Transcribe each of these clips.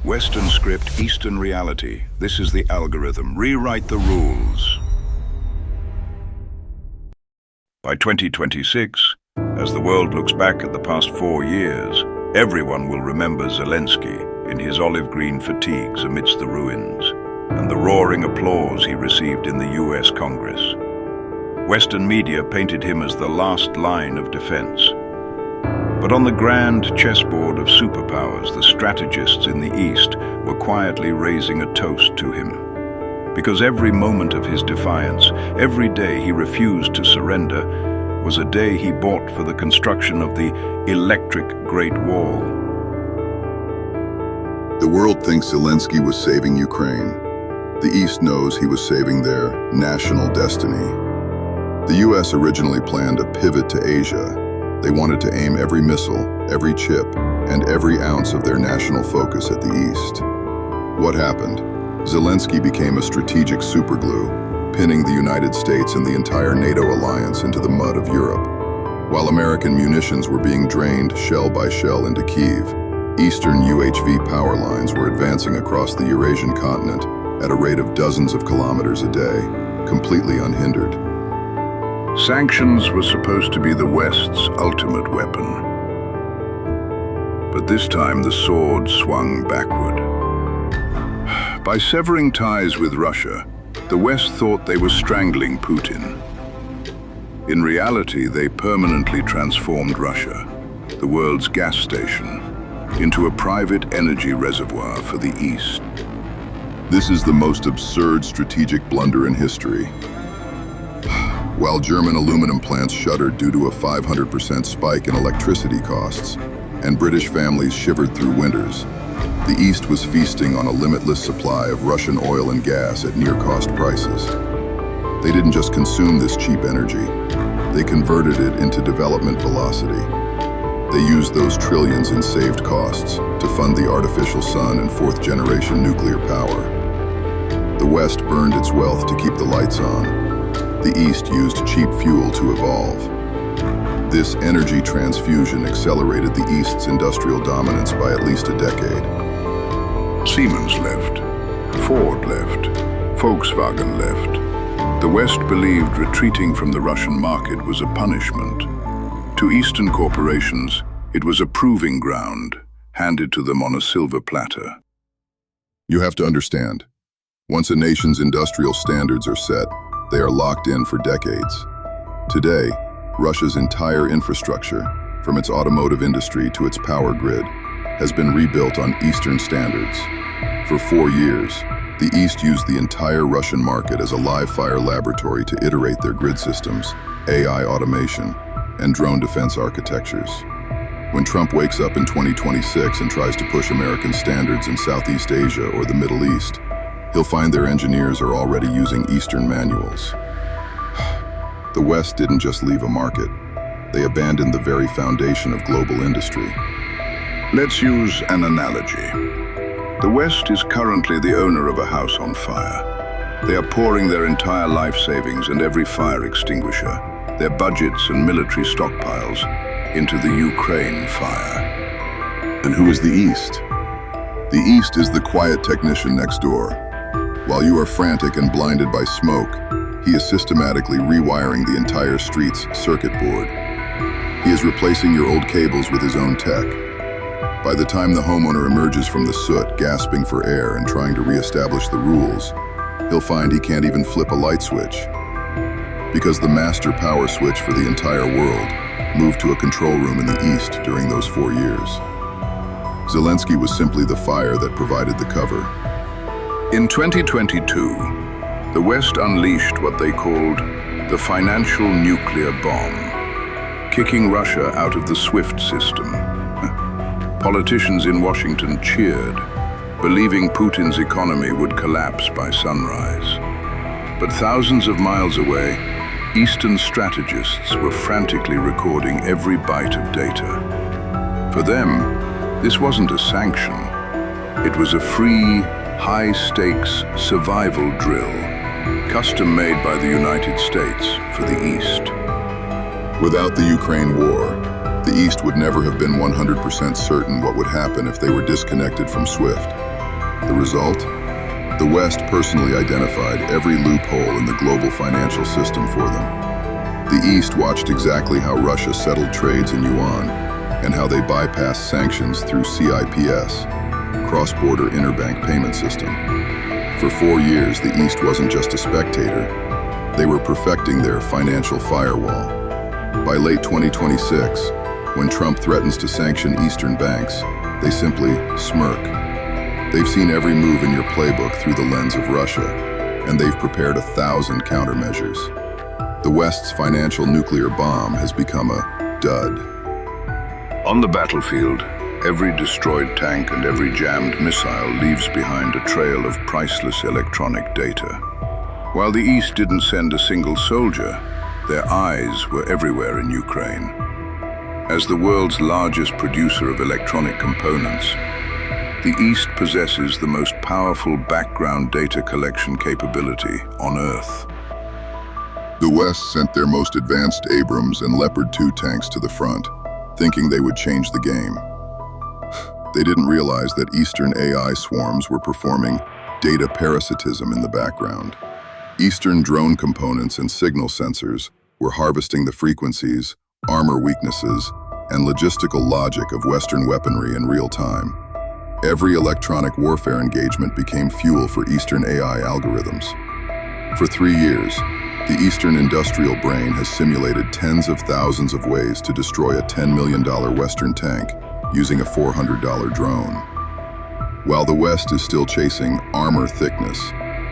Western script, Eastern reality. This is the algorithm. Rewrite the rules. By 2026, as the world looks back at the past 4 years, everyone will remember Zelenskyy in his olive green fatigues amidst the ruins, and the roaring applause he received in the US Congress. Western media painted him as the last line of defense. But on the grand chessboard of superpowers, the strategists in the East were quietly raising a toast to him. Because every moment of his defiance, every day he refused to surrender, was a day he bought for the construction of the electric Great Wall. The world thinks Zelenskyy was saving Ukraine. The East knows he was saving their national destiny. The US originally planned a pivot to Asia. They wanted to aim every missile, every chip, and every ounce of their national focus at the East. What happened? Zelenskyy became a strategic superglue, pinning the United States and the entire NATO alliance into the mud of Europe. While American munitions were being drained shell by shell into Kiev, Eastern UHV power lines were advancing across the Eurasian continent at a rate of dozens of kilometers a day, completely unhindered. Sanctions were supposed to be the West's ultimate weapon. But this time the sword swung backward. By severing ties with Russia, the West thought they were strangling Putin. In reality, they permanently transformed Russia, the world's gas station, into a private energy reservoir for the East. This is the most absurd strategic blunder in history. While German aluminum plants shuttered due to a 500% spike in electricity costs, and British families shivered through winters, the East was feasting on a limitless supply of Russian oil and gas at near-cost prices. They didn't just consume this cheap energy, they converted it into development velocity. They used those trillions in saved costs to fund the artificial sun and fourth-generation nuclear power. The West burned its wealth to keep the lights on. The East used cheap fuel to evolve. This energy transfusion accelerated the East's industrial dominance by at least a decade. Siemens left, Ford left, Volkswagen left. The West believed retreating from the Russian market was a punishment. To Eastern corporations, it was a proving ground, handed to them on a silver platter. You have to understand, once a nation's industrial standards are set, they are locked in for decades. Today, Russia's entire infrastructure, from its automotive industry to its power grid, has been rebuilt on Eastern standards. For 4 years, the East used the entire Russian market as a live-fire laboratory to iterate their grid systems, AI automation, and drone defense architectures. When Trump wakes up in 2026 and tries to push American standards in Southeast Asia or the Middle East, he'll find their engineers are already using Eastern manuals. The West didn't just leave a market. They abandoned the very foundation of global industry. Let's use an analogy. The West is currently the owner of a house on fire. They are pouring their entire life savings and every fire extinguisher, their budgets and military stockpiles, into the Ukraine fire. And who is the East? The East is the quiet technician next door. While you are frantic and blinded by smoke, he is systematically rewiring the entire street's circuit board. He is replacing your old cables with his own tech. By the time the homeowner emerges from the soot, gasping for air and trying to reestablish the rules, he'll find he can't even flip a light switch. Because the master power switch for the entire world moved to a control room in the East during those 4 years. Zelenskyy was simply the fire that provided the cover. In 2022, the West unleashed what they called the financial nuclear bomb, kicking Russia out of the SWIFT system. Politicians in Washington cheered, believing Putin's economy would collapse by sunrise. But thousands of miles away, Eastern strategists were frantically recording every byte of data. For them, this wasn't a sanction. It was a free, high-stakes survival drill, custom-made by the United States for the East. Without the Ukraine war, the East would never have been 100% certain what would happen if they were disconnected from SWIFT. The result? The West personally identified every loophole in the global financial system for them. The East watched exactly how Russia settled trades in yuan and how they bypassed sanctions through CIPS, cross-border interbank payment system. For 4 years, the East wasn't just a spectator. They were perfecting their financial firewall. By late 2026, when Trump threatens to sanction Eastern banks, they simply smirk. They've seen every move in your playbook through the lens of Russia, and they've prepared 1,000 countermeasures. The West's financial nuclear bomb has become a dud. On the battlefield, every destroyed tank and every jammed missile leaves behind a trail of priceless electronic data. While the East didn't send a single soldier, their eyes were everywhere in Ukraine. As the world's largest producer of electronic components, the East possesses the most powerful background data collection capability on Earth. The West sent their most advanced Abrams and Leopard 2 tanks to the front, thinking they would change the game. They didn't realize that Eastern AI swarms were performing data parasitism in the background. Eastern drone components and signal sensors were harvesting the frequencies, armor weaknesses, and logistical logic of Western weaponry in real time. Every electronic warfare engagement became fuel for Eastern AI algorithms. For 3 years, the Eastern industrial brain has simulated tens of thousands of ways to destroy a $10 million Western tank using a $400 drone. While the West is still chasing armor thickness,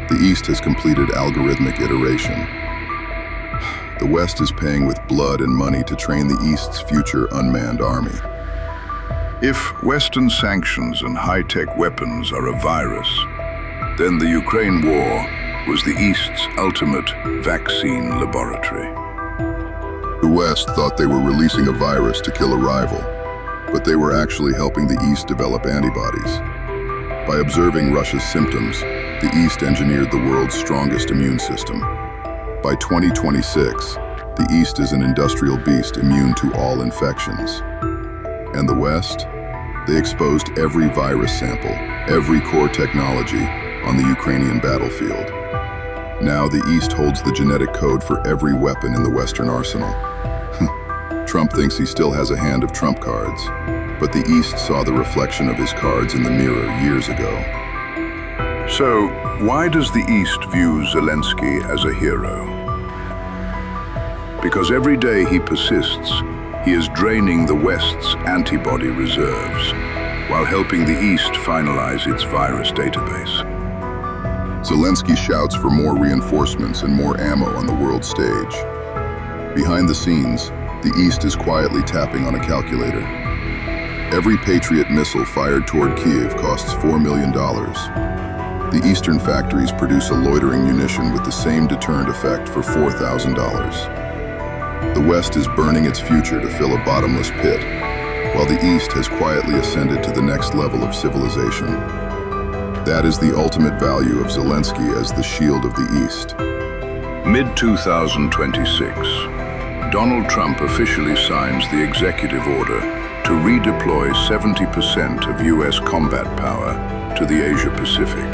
the East has completed algorithmic iteration. The West is paying with blood and money to train the East's future unmanned army. If Western sanctions and high-tech weapons are a virus, then the Ukraine war was the East's ultimate vaccine laboratory. The West thought they were releasing a virus to kill a rival, but they were actually helping the East develop antibodies. By observing Russia's symptoms, the East engineered the world's strongest immune system. By 2026, the East is an industrial beast immune to all infections. And the West? They exposed every virus sample, every core technology on the Ukrainian battlefield. Now the East holds the genetic code for every weapon in the Western arsenal. Trump thinks he still has a hand of trump cards, but the East saw the reflection of his cards in the mirror years ago. So, why does the East view Zelenskyy as a hero? Because every day he persists, he is draining the West's antibody reserves, while helping the East finalize its virus database. Zelenskyy shouts for more reinforcements and more ammo on the world stage. Behind the scenes, the East is quietly tapping on a calculator. Every Patriot missile fired toward Kiev costs $4 million. The Eastern factories produce a loitering munition with the same deterrent effect for $4,000. The West is burning its future to fill a bottomless pit, while the East has quietly ascended to the next level of civilization. That is the ultimate value of Zelenskyy as the shield of the East. Mid-2026, Donald Trump officially signs the executive order to redeploy 70% of U.S. combat power to the Asia-Pacific.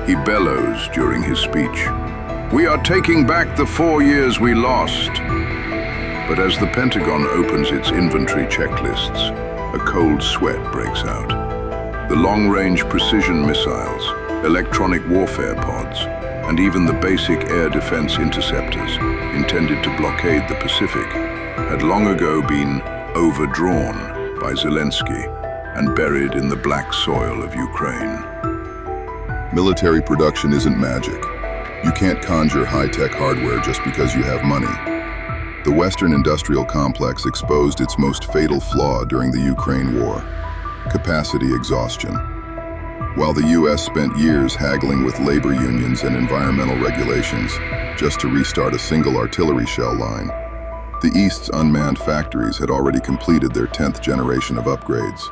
He bellows during his speech, "We are taking back the 4 years we lost." But as the Pentagon opens its inventory checklists, a cold sweat breaks out. The long-range precision missiles, electronic warfare pods, and even the basic air defense interceptors intended to blockade the Pacific had long ago been overdrawn by Zelenskyy and buried in the black soil of Ukraine. Military production isn't magic. You can't conjure high-tech hardware just because you have money. The Western industrial complex exposed its most fatal flaw during the Ukraine war: capacity exhaustion. While the U.S. spent years haggling with labor unions and environmental regulations just to restart a single artillery shell line, the East's unmanned factories had already completed their 10th generation of upgrades.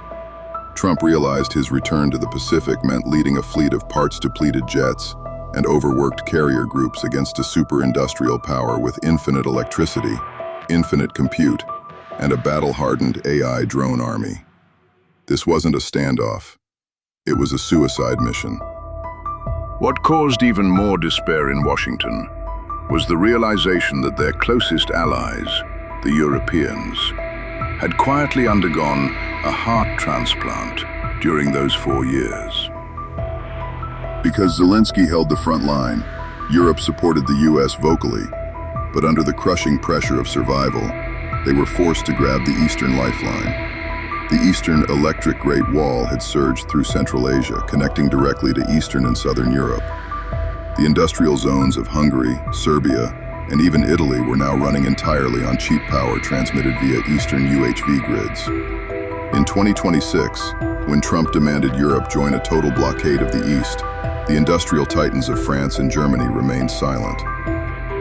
Trump realized his return to the Pacific meant leading a fleet of parts-depleted jets and overworked carrier groups against a super-industrial power with infinite electricity, infinite compute, and a battle-hardened AI drone army. This wasn't a standoff. It was a suicide mission. What caused even more despair in Washington was the realization that their closest allies, the Europeans, had quietly undergone a heart transplant during those 4 years. Because Zelenskyy held the front line, Europe supported the US vocally, but under the crushing pressure of survival, they were forced to grab the Eastern lifeline. The Eastern Electric Great Wall had surged through Central Asia, connecting directly to Eastern and Southern Europe. The industrial zones of Hungary, Serbia, and even Italy were now running entirely on cheap power transmitted via Eastern UHV grids. In 2026, when Trump demanded Europe join a total blockade of the East, the industrial titans of France and Germany remained silent.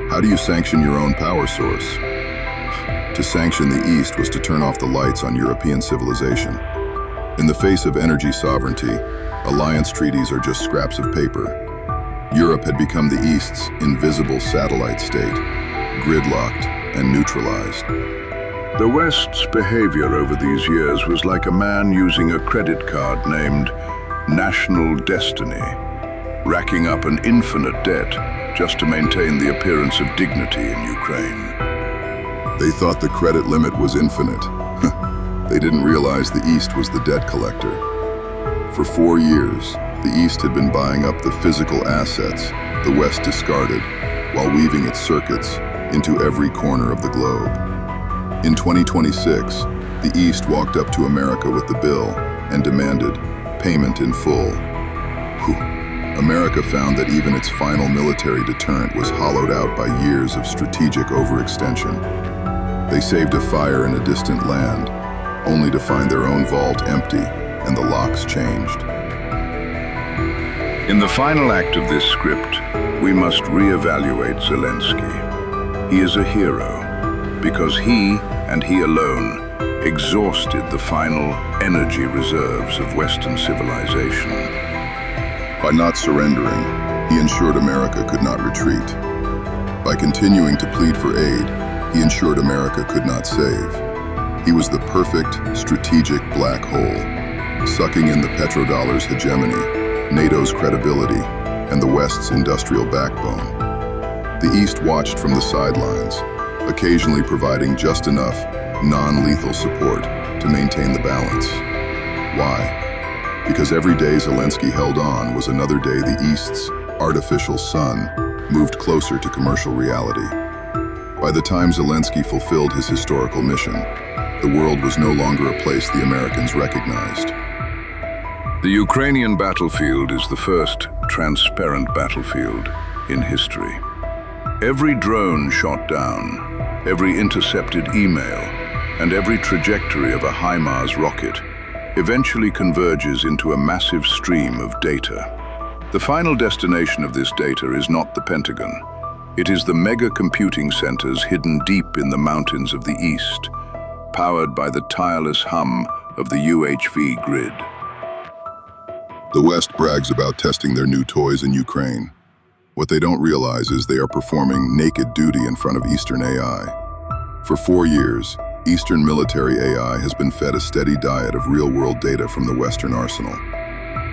How do you sanction your own power source? To sanction the East was to turn off the lights on European civilization. In the face of energy sovereignty, alliance treaties are just scraps of paper. Europe had become the East's invisible satellite state, gridlocked and neutralized. The West's behavior over these years was like a man using a credit card named National Destiny, racking up an infinite debt just to maintain the appearance of dignity in Ukraine. They thought the credit limit was infinite. They didn't realize the East was the debt collector. For 4 years, the East had been buying up the physical assets the West discarded, while weaving its circuits into every corner of the globe. In 2026, the East walked up to America with the bill and demanded payment in full. America found that even its final military deterrent was hollowed out by years of strategic overextension. They saved a fire in a distant land, only to find their own vault empty and the locks changed. In the final act of this script, we must reevaluate Zelenskyy. He is a hero because he, and he alone, exhausted the final energy reserves of Western civilization. By not surrendering, he ensured America could not retreat. By continuing to plead for aid, he ensured America could not save. He was the perfect strategic black hole, sucking in the petrodollar's hegemony, NATO's credibility, and the West's industrial backbone. The East watched from the sidelines, occasionally providing just enough non-lethal support to maintain the balance. Why? Because every day Zelenskyy held on was another day the East's artificial sun moved closer to commercial reality. By the time Zelenskyy fulfilled his historical mission, the world was no longer a place the Americans recognized. The Ukrainian battlefield is the first transparent battlefield in history. Every drone shot down, every intercepted email, and every trajectory of a HIMARS rocket eventually converges into a massive stream of data. The final destination of this data is not the Pentagon. It is the mega computing centers hidden deep in the mountains of the East, powered by the tireless hum of the UHV grid. The West brags about testing their new toys in Ukraine. What they don't realize is they are performing naked duty in front of Eastern AI. For 4 years, Eastern military AI has been fed a steady diet of real-world data from the Western arsenal.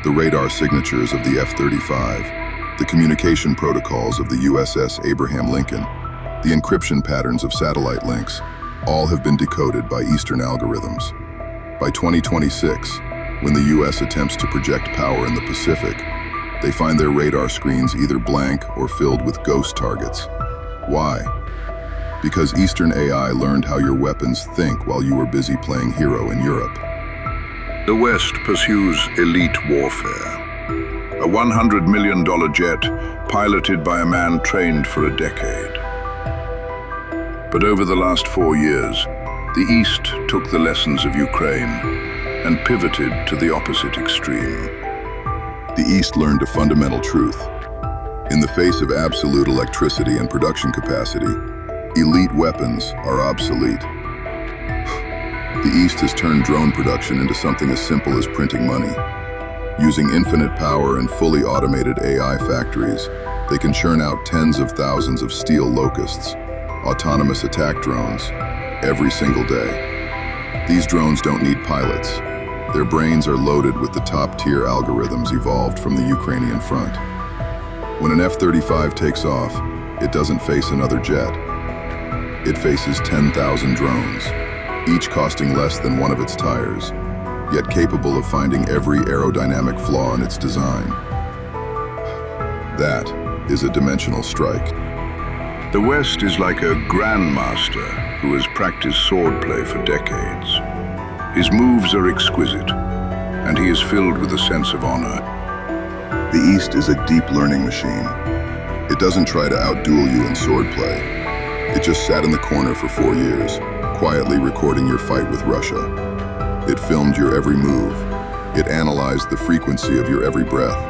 The radar signatures of the F-35, the communication protocols of the USS Abraham Lincoln, the encryption patterns of satellite links, all have been decoded by Eastern algorithms. By 2026, when the US attempts to project power in the Pacific, they find their radar screens either blank or filled with ghost targets. Why? Because Eastern AI learned how your weapons think while you were busy playing hero in Europe. The West pursues elite warfare. A $100 million jet piloted by a man trained for a decade. But over the last 4 years, the East took the lessons of Ukraine and pivoted to the opposite extreme. The East learned a fundamental truth. In the face of absolute electricity and production capacity, elite weapons are obsolete. The East has turned drone production into something as simple as printing money. Using infinite power and fully automated AI factories, they can churn out tens of thousands of steel locusts, autonomous attack drones, every single day. These drones don't need pilots. Their brains are loaded with the top-tier algorithms evolved from the Ukrainian front. When an F-35 takes off, it doesn't face another jet. It faces 10,000 drones, each costing less than one of its tires, yet capable of finding every aerodynamic flaw in its design. That is a dimensional strike. The West is like a grandmaster who has practiced swordplay for decades. His moves are exquisite, and he is filled with a sense of honor. The East is a deep learning machine. It doesn't try to outduel you in swordplay. It just sat in the corner for 4 years, quietly recording your fight with Russia. It filmed your every move. It analyzed the frequency of your every breath.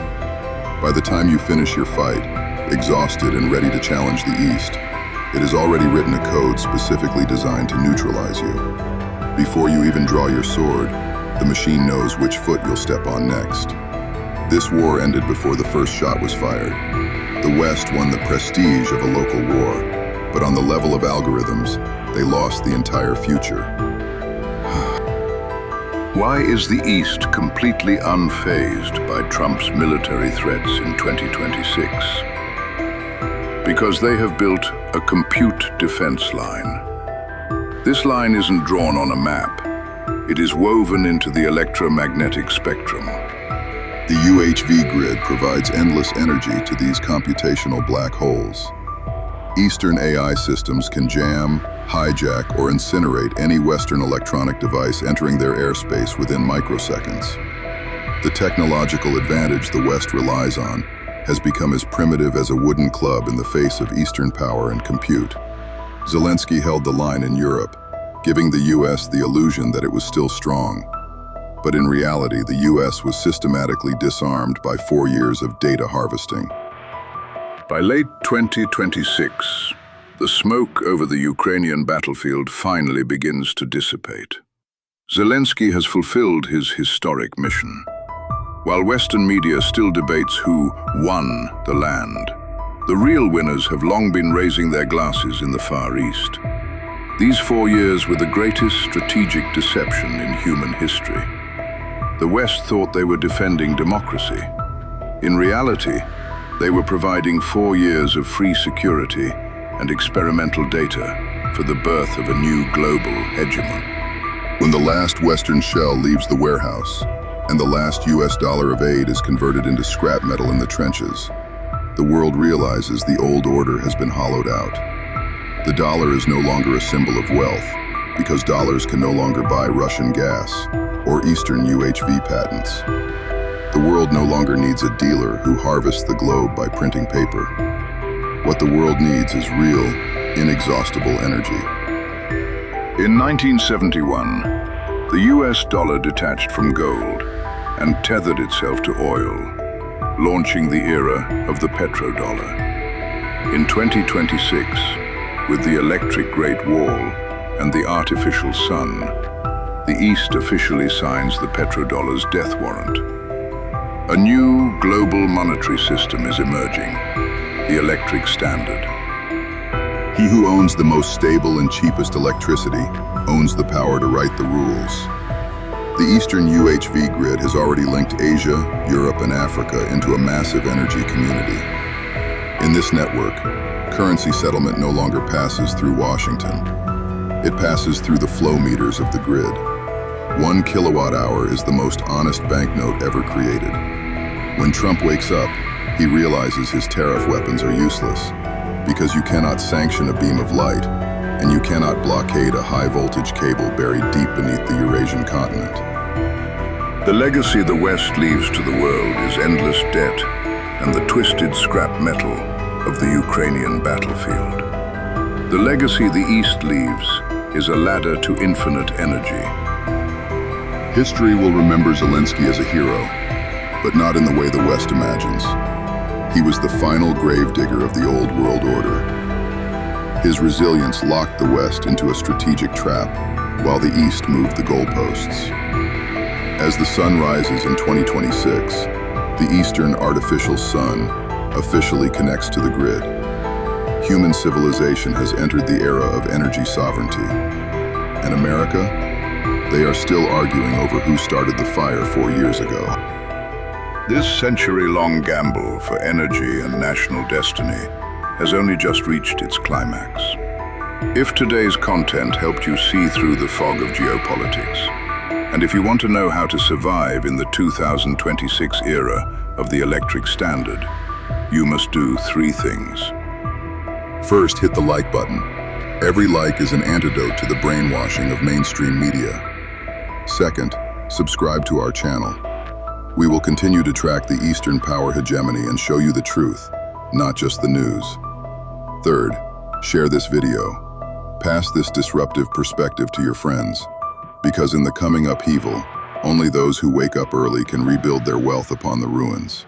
By the time you finish your fight, exhausted and ready to challenge the East, it has already written a code specifically designed to neutralize you. Before you even draw your sword, the machine knows which foot you'll step on next. This war ended before the first shot was fired. The West won the prestige of a local war, but on the level of algorithms, they lost the entire future. Why is the East completely unfazed by Trump's military threats in 2026? Because they have built a compute defense line. This line isn't drawn on a map. It is woven into the electromagnetic spectrum. The UHV grid provides endless energy to these computational black holes. Eastern AI systems can jam, hijack, or incinerate any Western electronic device entering their airspace within microseconds. The technological advantage the West relies on has become as primitive as a wooden club in the face of Eastern power and compute. Zelenskyy held the line in Europe, giving the US the illusion that it was still strong. But in reality, the US was systematically disarmed by 4 years of data harvesting. By late 2026, the smoke over the Ukrainian battlefield finally begins to dissipate. Zelenskyy has fulfilled his historic mission. While Western media still debates who won the land, the real winners have long been raising their glasses in the Far East. These 4 years were the greatest strategic deception in human history. The West thought they were defending democracy. In reality, they were providing 4 years of free security and experimental data for the birth of a new global hegemon. When the last Western shell leaves the warehouse and the last US dollar of aid is converted into scrap metal in the trenches, the world realizes the old order has been hollowed out. The dollar is no longer a symbol of wealth because dollars can no longer buy Russian gas or Eastern UHV patents. The world no longer needs a dealer who harvests the globe by printing paper. What the world needs is real, inexhaustible energy. In 1971, the US dollar detached from gold and tethered itself to oil, launching the era of the petrodollar. In 2026, with the electric Great Wall and the artificial sun, the East officially signs the petrodollar's death warrant. A new global monetary system is emerging, the electric standard. He who owns the most stable and cheapest electricity owns the power to write the rules. The Eastern UHV grid has already linked Asia, Europe, and Africa into a massive energy community. In this network, currency settlement no longer passes through Washington. It passes through the flow meters of the grid. 1 kilowatt hour is the most honest banknote ever created. When Trump wakes up, he realizes his tariff weapons are useless because you cannot sanction a beam of light and you cannot blockade a high-voltage cable buried deep beneath the Eurasian continent. The legacy the West leaves to the world is endless debt and the twisted scrap metal of the Ukrainian battlefield. The legacy the East leaves is a ladder to infinite energy. History will remember Zelenskyy as a hero, but not in the way the West imagines. He was the final gravedigger of the old world order. His resilience locked the West into a strategic trap, while the East moved the goalposts. As the sun rises in 2026, the Eastern artificial sun officially connects to the grid. Human civilization has entered the era of energy sovereignty. And America? They are still arguing over who started the fire 4 years ago. This century-long gamble for energy and national destiny has only just reached its climax. If today's content helped you see through the fog of geopolitics, and if you want to know how to survive in the 2026 era of the electric standard, you must do 3 things. First, hit the like button. Every like is an antidote to the brainwashing of mainstream media. Second, subscribe to our channel. We will continue to track the Eastern power hegemony and show you the truth, not just the news. Third, share this video. Pass this disruptive perspective to your friends, because in the coming upheaval, only those who wake up early can rebuild their wealth upon the ruins.